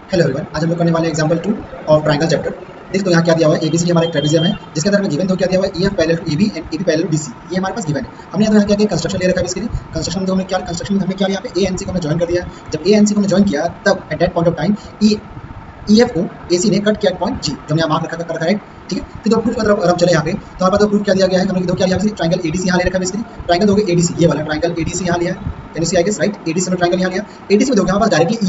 Hello everyone, आज हम लोग करने वाले एग्जांपल 2 ऑफ ट्रायंगल चैप्टर। देख तो यहाँ क्या दिया हुआ है, एबीसी हमारा एक ट्रेपेजियम है जिसके अंदर हमें गिवन तो क्या दिया हुआ है, EF parallel to AB and AB parallel to BC. ये हमारे पास गिवन है। हमने यहाँ क्या किया, कंस्ट्रक्शन ले रखा है इसके लिए। कंस्ट्रक्शन में हमने क्या यहाँ पे एएनसी को हमने ज्वाइन कर दिया। जब एएनसी को हमने ज्वाइन किया तब at that point of time EF को एसी ने कट किया पॉइंट जी, जो हमने यहाँ मार्क रखा है। ठीक है, फिर तो प्रूफ अगर हम चले यहाँ पे तो हमारे पास प्रूफ क्या दिया गया है, हमने क्या यहाँ पे ट्रायंगल एडीसी यहाँ ले रखा है इसके लिए। ट्रायंगल दोगे एडीसी, ये वाला ट्रायंगल एडीसी यहाँ लिया है, can you see I guess right. ADC में ट्रायंगल यहाँ लिया, एडीसी में दोगे हमारे पास directly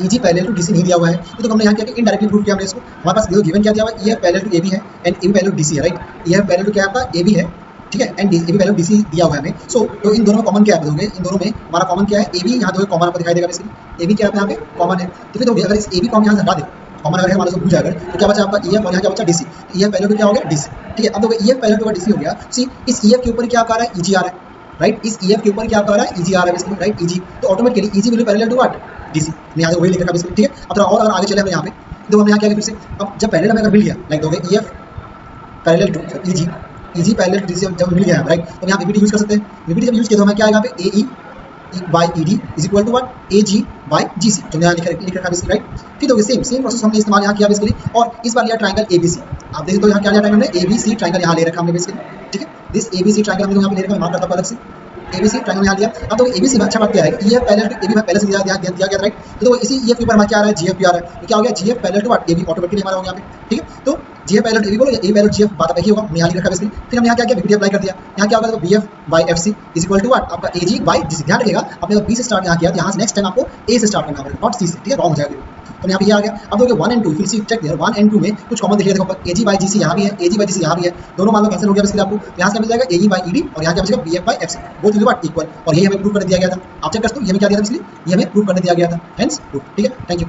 EG parallel to DC नहीं दिया हुआ है, तो हमने यहाँ क्या इनडायरेक्टली प्रूफ किया हमने इसको। हमारे पास गिवन क्या दिया हुआ है, ईएफ पैरेलल टू एबी है and AB parallel to DC है राइट। ईएफ पैरेलल टू क्या है आपका एबी है, ठीक है, एंड एबी पैरेलल डीसी दिया हुआ है हमें। सो तो इन दोनों में कॉमन क्या है दोगे, इन दोनों में हमारा कॉमन क्या है, एबी यहाँ दोगे कॉमन आपको दिखाई देगा इसलिए। एबी क्या है यहाँ पे कॉमन है, तो फिर दोगे अगर इस एबी को हम यहाँ से हटा दें, कॉमन अगर हमारे से भूल जाएगा तो क्या बचा आपका ईएफ और यहाँ क्या बचा डीसी। ईएफ पैरेलल टू क्या हो गया डीसी, ठीक है। अब देखो ईएफ पैरेलल टू डीसी हो गया। सी इस ईएफ के ऊपर क्या आ रहा है, ईजी आ रहा है राइट। इस ईएफ के ऊपर क्या आ रहा है, ईजी आ रहा है इसमें राइट, ईजी। तो automatically EG will be parallel to what, DC. मैं यहाँ से वही लिख रखा है, ठीक है। अब थोड़ा और अगर आगे चले हम यहाँ पे तो हमने यहाँ क्या किया फिर से, अब जब पैरेलल हमें अगर मिल गया लाइक दोगे EF parallel to EG parallel to DC जब मिल गया राइट, तो यहाँ वीपीटी यूज कर सकते हैं। वीपीटी जब यूज किया तो हमें क्या आएगा यहाँ पे A by E D is equal to what, A G by G C, जो यहाँ लिख रखा है इसकी राइट। फिर तो सेम प्रोसेस हमने इस्तेमाल यहाँ किया इसके लिए, और इस बार लिया ट्रायंगल एबीसी। आप देखो तो यहाँ क्या लिया ट्रायंगल हमने, एबीसी ट्रायंगल यहाँ ले रखा हमने इसके लिए, ठीक है। दिस एबीसी ट्रायंगल हमने यहाँ पे ले रखा, मार्क करता हूं अलग से, एबीसी ट्रायंगल यहाँ लिया। अब तो एबीसी में अच्छा बात क्या है, ईएफ पैरेलल टू एबी पहले से दिया गया राइट। तो इसी ईएफ के ऊपर हमारा क्या आ रहा है, जीएफ भी आ रहा है। तो क्या हो गया, GF parallel to what AB, automatically हमारा हो गया यहाँ पे, ठीक है। तो जीएफ पैरेलल टू एबी बोलो, ए पैरेलल जीएफ बात अब एक ही होगा, हमने यहाँ लिख रखा है इसके लिए। फिर हमने यहाँ क्या किया, वीपीटी अप्लाई कर दिया। यहाँ क्या होगा, तो BF by FC is equal to what आपका एजी बाई डीसी। ध्यान रखिएगा, आपने बी से स्टार्ट यहाँ किया, यहाँ से नेक्स्ट टाइम आपको ए से स्टार्ट करना पड़ेगा, नॉट सी से, ठीक है, रॉन्ग हो जाएगा। तो यहाँ पे ये आ गया। अब देखो 1 एंड 2 फिर से चेक दिया, 1 एंड 2 में कुछ कॉमन दिखेगा, देखो एजी बाई जीसी यहाँ भी है, एजी बाई जीसी यहाँ भी है, दोनों मान लो कैंसिल हो गया इसके लिए आपको। यहाँ से मिल जाएगा एई बाई ईडी और यहाँ क्या बचेगा BF by FC, both will be equal. और ये हमें प्रूव करने दिया गया था, आप चेक कर सकते हो, ये हमें क्या दिया था इसलिए, ये हमें प्रूव करने दिया गया था, हेंस प्रूफ, ठीक है। Thank you.